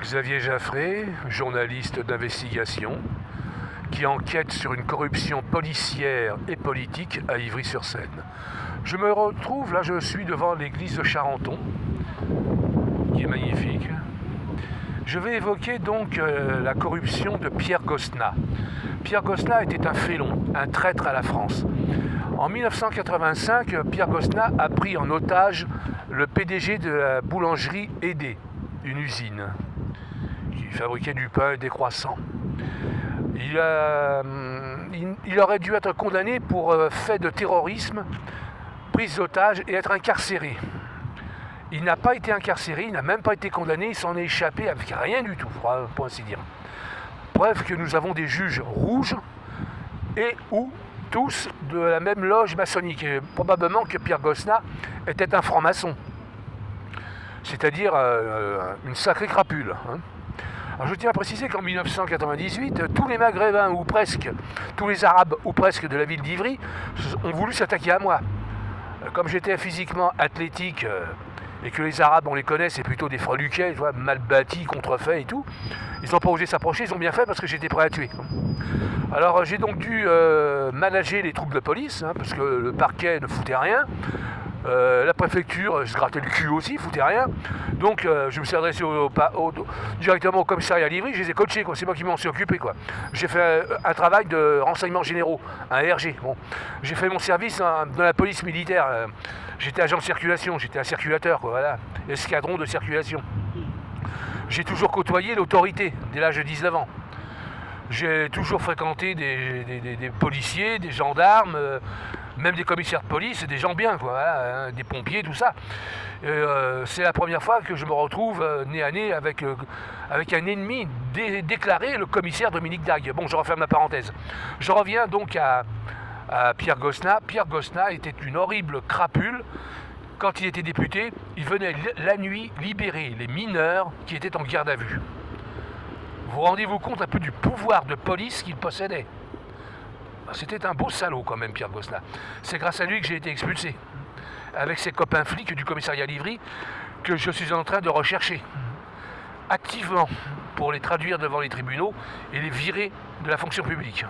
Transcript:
Xavier Jaffré, journaliste d'investigation, qui enquête sur une corruption policière et politique à Ivry-sur-Seine. Je me retrouve, là je suis devant l'église de Charenton, qui est magnifique. Je vais évoquer donc la corruption de Pierre Gosselin. Pierre Gosselin était un félon, un traître à la France. En 1985, Pierre Gosselin a pris en otage le PDG de la boulangerie Aidé, une usine qui fabriquait du pain et des croissants. Il aurait dû être condamné pour fait de terrorisme, prise d'otage et être incarcéré. Il n'a pas été incarcéré, il n'a même pas été condamné, il s'en est échappé avec rien du tout, pour ainsi dire. Preuve que nous avons des juges rouges et ou tous de la même loge maçonnique. Et probablement que Pierre Gosselin était un franc-maçon, c'est-à-dire une sacrée crapule. Alors je tiens à préciser qu'en 1998, tous les Maghrébins ou presque, tous les Arabes ou presque de la ville d'Ivry ont voulu s'attaquer à moi. Comme j'étais physiquement athlétique et que les Arabes, on les connaît, c'est plutôt des freluquets, mal bâtis, contrefaits et tout, ils n'ont pas osé s'approcher, ils ont bien fait parce que j'étais prêt à tuer. Alors j'ai donc dû manager les troupes de police, parce que le parquet ne foutait rien. La préfecture se grattait le cul aussi, foutait rien. Donc je me suis adressé directement au commissariat d'Ivry, je les ai coachés, c'est moi qui m'en suis occupé. J'ai fait un travail de renseignements généraux, un RG. Bon. J'ai fait mon service dans la police militaire. J'étais agent de circulation, j'étais un circulateur, voilà, escadron de circulation. J'ai toujours côtoyé l'autorité dès l'âge de 19 ans. J'ai toujours fréquenté des policiers, des gendarmes, même des commissaires de police, des gens bien, voilà, des pompiers, tout ça. C'est la première fois que je me retrouve nez à nez avec un ennemi déclaré, le commissaire Dominique Dague. Bon, je referme la parenthèse. Je reviens donc à Pierre Gosselin. Pierre Gosselin était une horrible crapule. Quand il était député, il venait la nuit libérer les mineurs qui étaient en garde à vue. Vous rendez-vous compte un peu du pouvoir de police qu'il possédait? C'était un beau salaud quand même, Pierre Gosselin. C'est grâce à lui que j'ai été expulsé, avec ses copains flics du commissariat d'Ivry, que je suis en train de rechercher activement pour les traduire devant les tribunaux et les virer de la fonction publique.